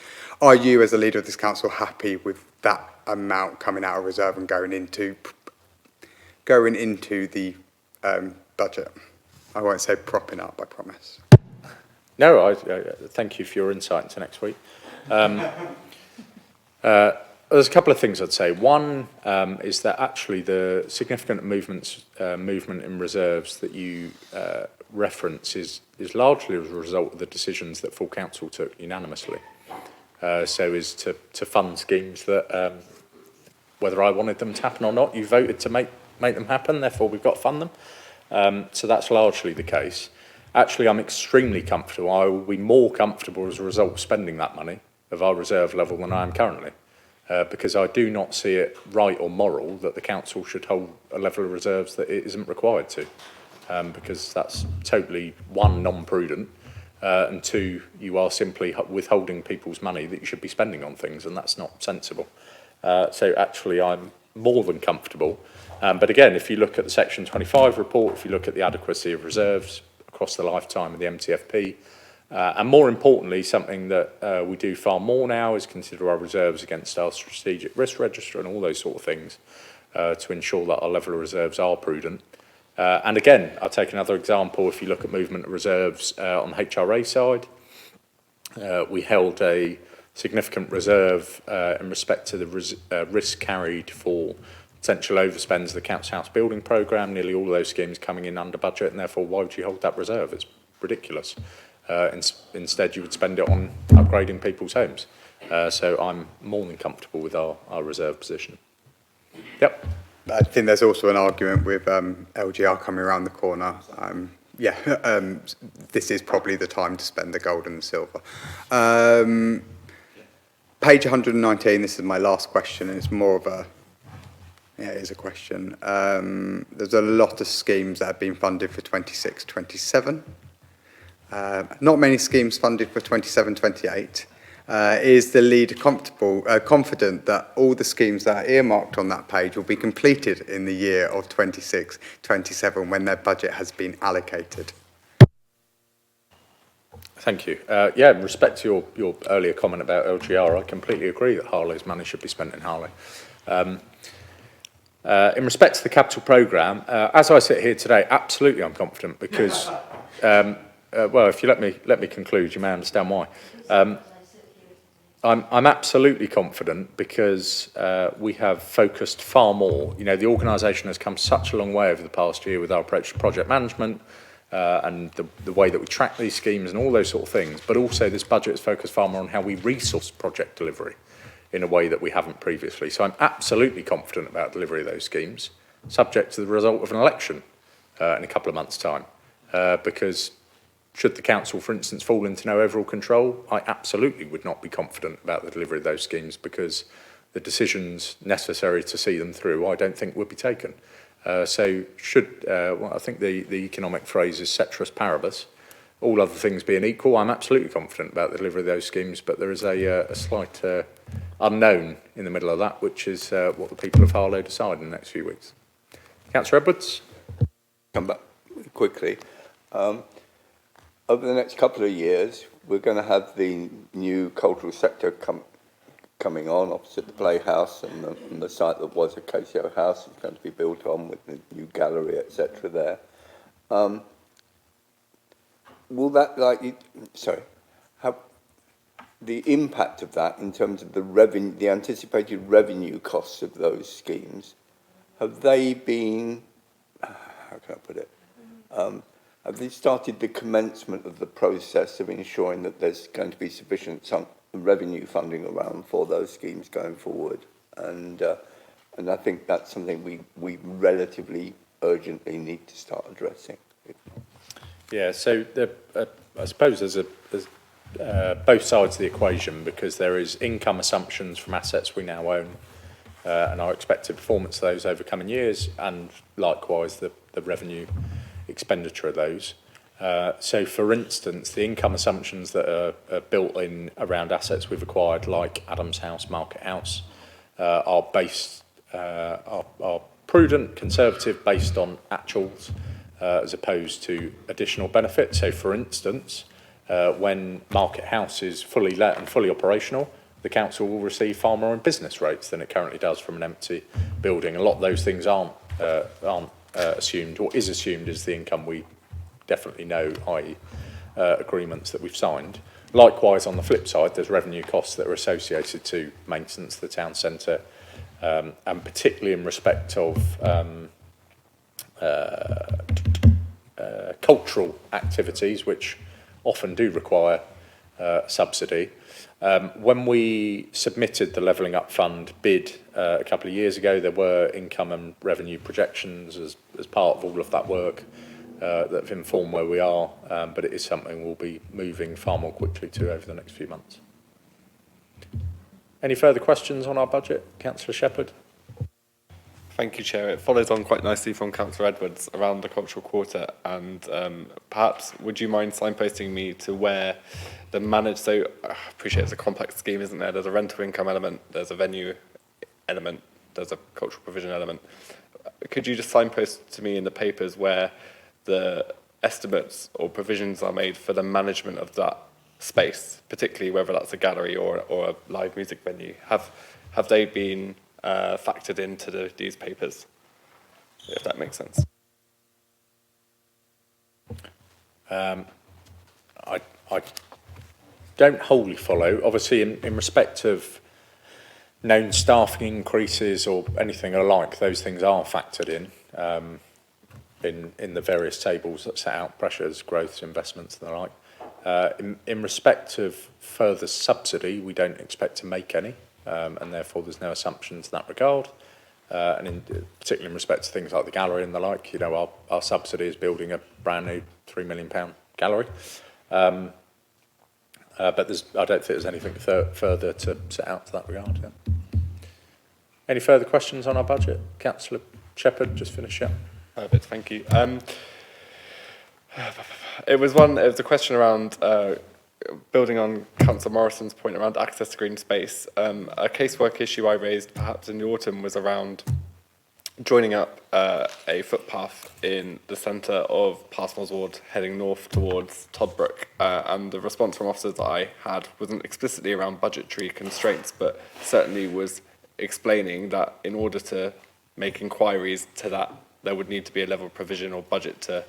are you as a leader of this council happy with that amount coming out of reserve and going into the budget? I won't say propping up, I promise. No, I thank you for your insight into next week. There's a couple of things I'd say. One is that actually the significant movement in reserves that you reference is largely as a result of the decisions that full council took unanimously. So is to fund schemes that, whether I wanted them to happen or not, you voted to make them happen, therefore we've got to fund them. So that's largely the case. actually I'm extremely comfortable. I will be more comfortable as a result of spending that money of our reserve level than I am currently. Because I do not see it right or moral that the council should hold a level of reserves that it isn't required to, because that's totally, one, non-prudent, and two, you are simply withholding people's money that you should be spending on things, and that's not sensible. So actually I'm more than comfortable. But again, if you look at the Section 25 report, if you look at the adequacy of reserves across the lifetime of the MTFP, and more importantly, something that we do far more now is consider our reserves against our strategic risk register and all those sort of things to ensure that our level of reserves are prudent. And again, I'll take another example. If you look at movement of reserves on the HRA side, we held a significant reserve in respect to the risk carried for potential overspends of the Council House building programme, nearly all of those schemes coming in under budget, and therefore why would you hold that reserve? It's ridiculous. Instead, you would spend it on upgrading people's homes. So I'm more than comfortable with our reserve position. Yep. I think there's also an argument with LGR coming around the corner. This is probably the time to spend the gold and the silver. Page 119, this is my last question, and it's more of a, yeah, it is a question. There's a lot of schemes that have been funded for 26, 27. Not many schemes funded for 27, 28. Is the leader confident that all the schemes that are earmarked on that page will be completed in the year of 26, 27 when their budget has been allocated? Thank you. Yeah, in respect to your earlier comment about LGR, I completely agree that Harlow's money should be spent in Harlow. In respect to the capital programme, as I sit here today, absolutely I'm confident because well, if you let me conclude, you may understand why. I'm absolutely confident because we have focused far more. You know, the organisation has come such a long way over the past year with our approach to project management and the way that we track these schemes and all those sort of things. But also, this budget is focused far more on how we resource project delivery in a way that we haven't previously. So I'm absolutely confident about delivery of those schemes, subject to the result of an election in a couple of months' time, because should the council, for instance, fall into no overall control, I absolutely would not be confident about the delivery of those schemes because the decisions necessary to see them through, I don't think would be taken. So should, well, I think the economic phrase is ceteris paribus, all other things being equal, I'm absolutely confident about the delivery of those schemes, but there is a slight unknown in the middle of that, which is what the people of Harlow decide in the next few weeks. Councillor Edwards? Come back quickly. Over the next couple of years, we're going to have the new cultural sector coming on opposite the Playhouse, and the site that was a KCO house is going to be built on with the new gallery, etc. there. Will that, have the impact of that in terms of the revenue, the anticipated revenue costs of those schemes, have they been, how can I put it, have they started the commencement of the process of ensuring that there's going to be sufficient revenue funding around for those schemes going forward? And I think that's something we relatively urgently need to start addressing. Yeah, so I suppose there's both sides of the equation, because there is income assumptions from assets we now own and our expected performance of those over coming years, and likewise the revenue expenditure of those. So, for instance, the income assumptions that are built in around assets we've acquired, like Adams House, Market House, are based, are prudent, conservative, based on actuals, as opposed to additional benefit. So, for instance, when Market House is fully let and fully operational, the council will receive far more in business rates than it currently does from an empty building. A lot of those things aren't assumed, or is assumed as the income we definitely know, i.e. Agreements that we've signed. Likewise, on the flip side, there's revenue costs that are associated to maintenance of the town centre, and particularly in respect of cultural activities, which often do require subsidy. When we submitted the Levelling Up Fund bid a couple of years ago, there were income and revenue projections as part of all of that work. that have informed where we are, but it is something we'll be moving far more quickly to over the next few months. Any further questions on our budget? Councillor Shepherd? Thank you, Chair. It follows on quite nicely from Councillor Edwards around the cultural quarter, and perhaps would you mind signposting me to where the managed, so I appreciate it's a complex scheme, isn't there? There's a rental income element, there's a venue element, there's a cultural provision element. Could you just signpost to me in the papers where the estimates or provisions are made for the management of that space, particularly whether that's a gallery or a live music venue? Have they been factored into these papers, if that makes sense? I don't wholly follow. Obviously, in respect of known staffing increases or anything alike, those things are factored in the various tables that set out pressures, growths, investments and the like. In respect of further subsidy, we don't expect to make any, and therefore there's no assumptions in that regard. And particularly in respect to things like the gallery and the like, you know, our subsidy is building a brand new £3 million gallery. But I don't think there's anything further to set out to that regard. Yeah. Any further questions on our budget? Councillor Shepherd, just finish up. Perfect, thank you. It was a question around building on Councillor Morrison's point around access to green space. A casework issue I raised perhaps in the autumn was around joining up a footpath in the centre of Parsons Ward heading north towards Toddbrook, and the response from officers that I had wasn't explicitly around budgetary constraints, but certainly was explaining that in order to make inquiries to that, there would need to be a level of provision or budget to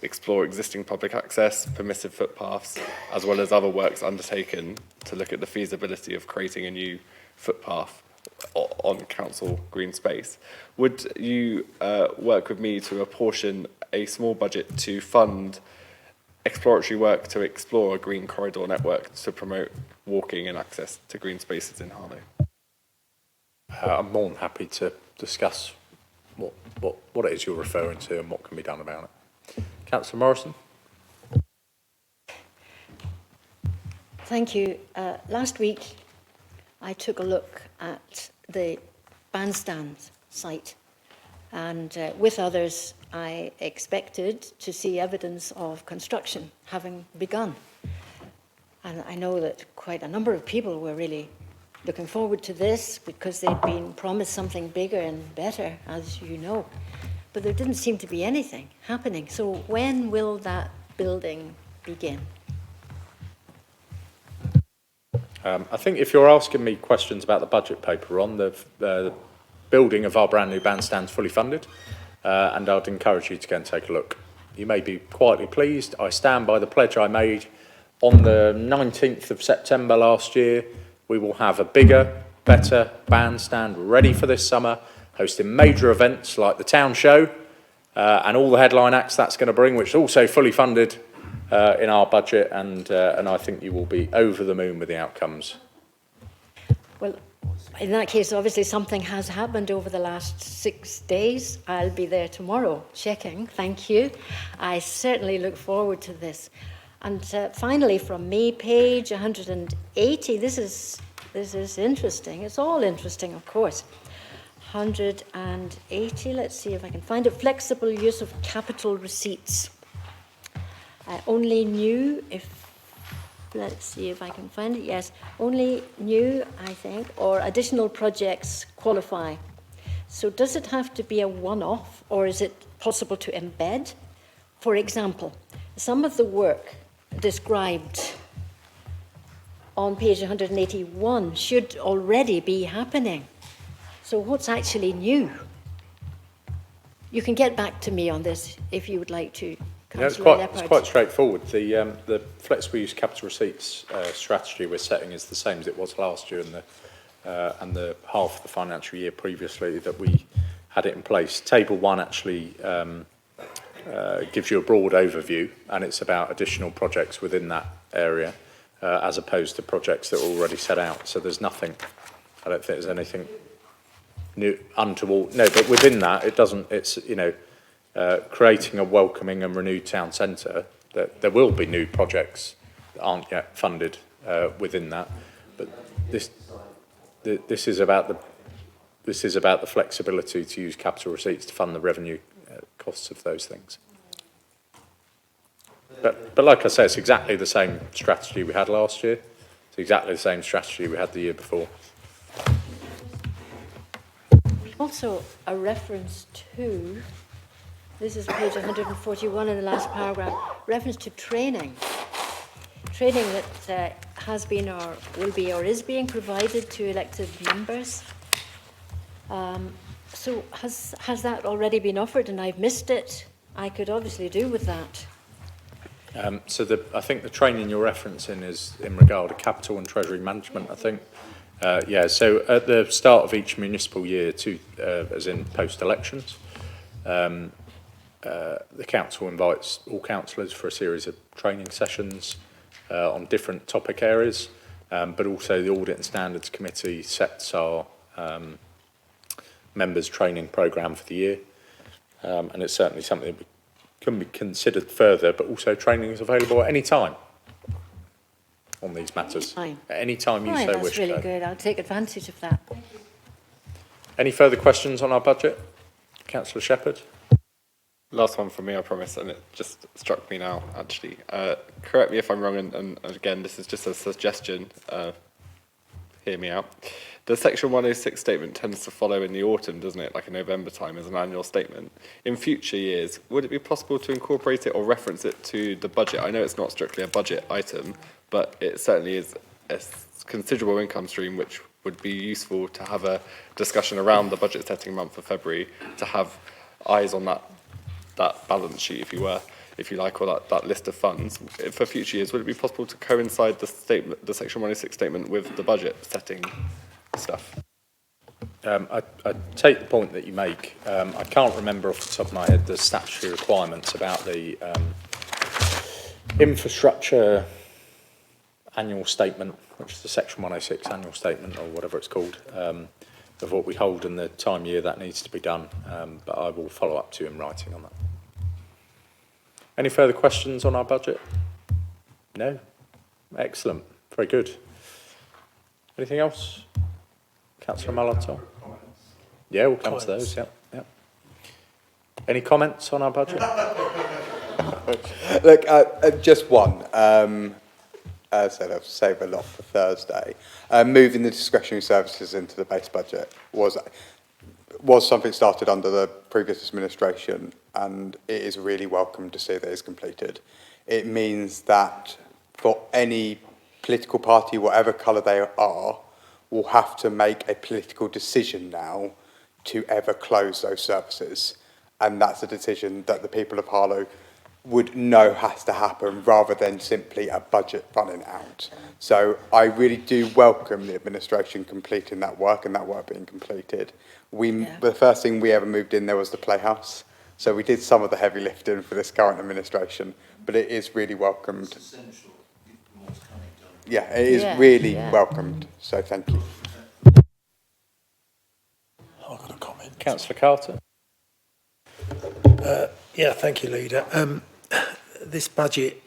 explore existing public access, permissive footpaths, as well as other works undertaken to look at the feasibility of creating a new footpath on council green space. Would you work with me to apportion a small budget to fund exploratory work to explore a green corridor network to promote walking and access to green spaces in Harlow? I'm more than happy to discuss what it is you're referring to and what can be done about it. Councillor Morrison. Thank you. Last week, I took a look at the bandstand site, and with others, I expected to see evidence of construction having begun. And I know that quite a number of people were really looking forward to this because they'd been promised something bigger and better, as you know. But there didn't seem to be anything happening. So when will that building begin? I think if you're asking me questions about the budget paper, Ron, the building of our brand new bandstand's fully funded, and I'd encourage you to go and take a look. You may be quietly pleased. I stand by the pledge I made on the 19th of September last year. We will have a bigger, better bandstand ready for this summer, hosting major events like the town show and all the headline acts that's going to bring, which is also fully funded in our budget, and I think you will be over the moon with the outcomes. Well, in that case, obviously something has happened over the last 6 days. I'll be there tomorrow checking. Thank you. I certainly look forward to this. And finally, from me, page 180. This is interesting. It's all interesting, of course. 180. Let's see if I can find it. Flexible use of capital receipts. Only new, let's see if I can find it. Yes, only new, I think, or additional projects qualify. So does it have to be a one-off, or is it possible to embed? For example, some of the work described on page 181 should already be happening. So what's actually new? You can get back to me on this if you would like to. Yeah, it's quite straightforward. The flexible use capital receipts strategy we're setting is the same as it was last year and the half of the financial year previously that we had it in place. Table 1 actually gives you a broad overview, and it's about additional projects within that area as opposed to projects that are already set out. So there's nothing, I don't think there's anything new, untoward. No, but within that, it doesn't, it's, you know, creating a welcoming and renewed town centre, that there will be new projects that aren't yet funded within that, but this is about the flexibility to use capital receipts to fund the revenue costs of those things. But like I say, it's exactly the same strategy we had last year. It's exactly the same strategy we had the year before. Also, a reference to, this is page 141 in the last paragraph, reference to training. Training that has been or will be or is being provided to elected members. So has that already been offered and I've missed it? I could obviously do with that. So I think the training you're referencing is in regard to capital and treasury management, I think. Yeah, so at the start of each municipal year, as in post-elections, the council invites all councillors for a series of training sessions on different topic areas, but also the Audit and Standards Committee sets our members' training programme for the year, and it's certainly something that can be considered further, but also training is available at any time on these matters. At any time you so wish. That's really good. I'll take advantage of that. Any further questions on our budget? Councillor Shepherd? Last one from me, I promise, and it just struck me now, actually. Correct me if I'm wrong, and again, this is just a suggestion. Hear me out. The Section 106 statement tends to follow in the autumn, doesn't it, like in November time as an annual statement. In future years, would it be possible to incorporate it or reference it to the budget? I know it's not strictly a budget item, but it certainly is a considerable income stream which would be useful to have a discussion around the budget setting month of February, to have eyes on that balance sheet, if you like, or that list of funds. For future years, would it be possible to coincide the Section 106 statement with the budget setting stuff? I take the point that you make. I can't remember off the top of my head the statutory requirements about the infrastructure annual statement, which is the Section 106 annual statement, or whatever it's called, of what we hold and the time year that needs to be done. But I will follow up to you in writing on that. Any further questions on our budget? No? Excellent. Very good. Anything else? Councillor Malato? Yeah, we'll come to those, yeah. Any comments on our budget? Look, just one. As I said, I've saved a lot for Thursday. Moving the discretionary services into the base budget was something started under the previous administration, and it is really welcome to see that it's completed. It means that for any political party, whatever colour they are, will have to make a political decision now to ever close those services. And that's a decision that the people of Harlow would know has to happen, rather than simply a budget running out. So I really do welcome the administration completing that work and that work being completed. The first thing we ever moved in there was the playhouse. So we did some of the heavy lifting for this current administration, but it is really welcomed. It's essential. Yeah, it is really welcomed. So thank you. I've got a comment. Councillor Carter? Yeah, thank you, Leader. This budget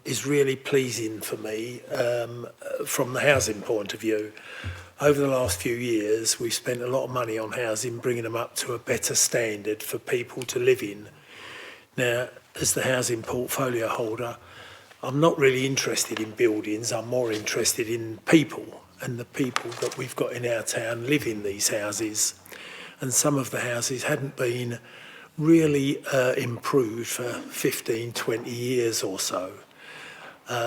is really pleasing for me from the housing point of view. Over the last few years, we've spent a lot of money on housing, bringing them up to a better standard for people to live in. Now, as the housing portfolio holder, I'm not really interested in buildings, I'm more interested in people, and the people that we've got in our town live in these houses. And some of the houses hadn't been really improved for 15, 20 years or so.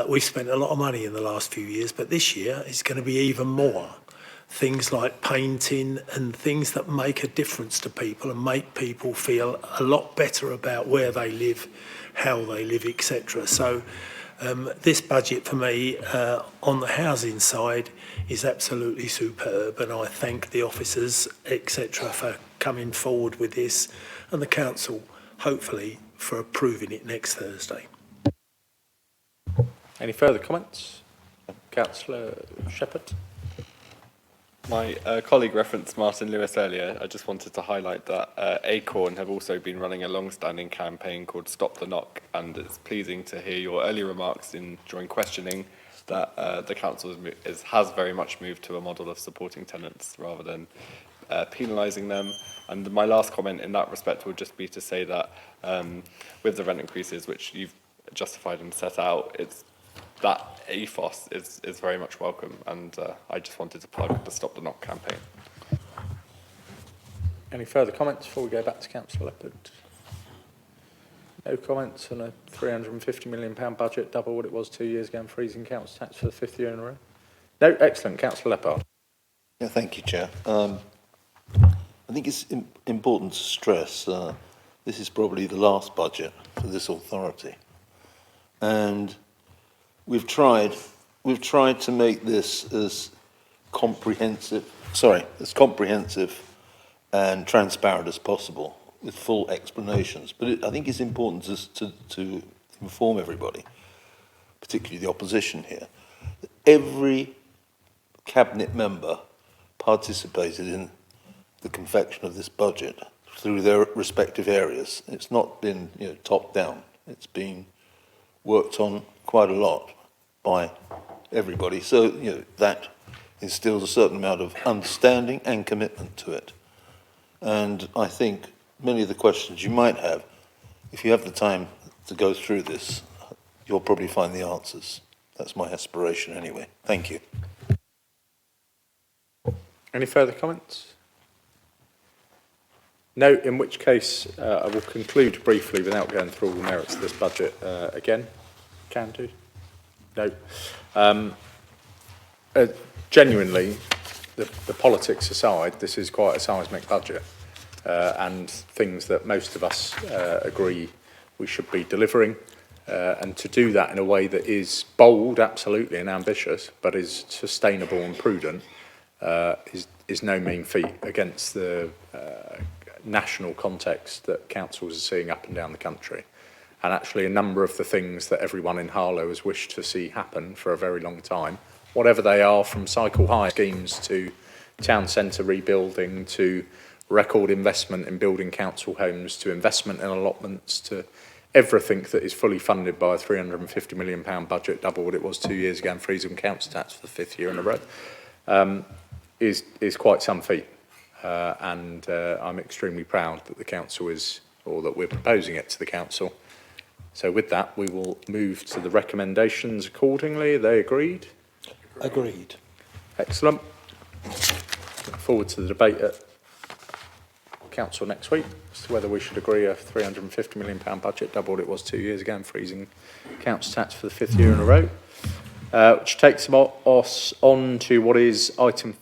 We've spent a lot of money in the last few years, but this year it's going to be even more. Things like painting and things that make a difference to people and make people feel a lot better about where they live, how they live, etc. So this budget for me on the housing side is absolutely superb, and I thank the officers, etc., for coming forward with this, and the council, hopefully, for approving it next Thursday. Any further comments? Councillor Shepherd? My colleague referenced Martin Lewis earlier. I just wanted to highlight that Acorn have also been running a long-standing campaign called Stop the Knock, and it's pleasing to hear your earlier remarks during questioning that the council has very much moved to a model of supporting tenants rather than penalising them. And my last comment in that respect would just be to say that with the rent increases, which you've justified and set out, that ethos is very much welcome, and I just wanted to plug the Stop the Knock campaign. Any further comments before we go back to Councillor Leopard? No comments on a £350 million budget, double what it was 2 years ago, and freezing council tax for the 5th year in a row? No, excellent. Councillor Leopard. Yeah, thank you, Chair. I think it's important to stress this is probably the last budget for this authority, and we've tried to make this as comprehensive and transparent as possible, with full explanations. But I think it's important to inform everybody, particularly the opposition here, that every cabinet member participated in the confection of this budget through their respective areas. It's not been top down. It's been worked on quite a lot by everybody. So that instills a certain amount of understanding and commitment to it. And I think many of the questions you might have, if you have the time to go through this, you'll probably find the answers. That's my aspiration anyway. Thank you. Any further comments? No, in which case I will conclude briefly without going through all the merits of this budget again. Can do. No. Genuinely, the politics aside, this is quite a seismic budget, and things that most of us agree we should be delivering, and to do that in a way that is bold, absolutely, and ambitious, but is sustainable and prudent, is no mean feat against the national context that councils are seeing up and down the country. And actually a number of the things that everyone in Harlow has wished to see happen for a very long time, whatever they are, from cycle hire schemes to town centre rebuilding to record investment in building council homes to investment in allotments to everything that is fully funded by a £350 million budget, double what it was 2 years ago, and freezing council tax for the 5th year in a row, is quite some feat. And I'm extremely proud that the council that we're proposing it to the council. So with that, we will move to the recommendations accordingly. Are they agreed? Agreed. Excellent. Look forward to the debate at council next week as to whether we should agree a £350 million budget, double what it was 2 years ago, and freezing council tax for the 5th year in a row. Which takes us on to what is item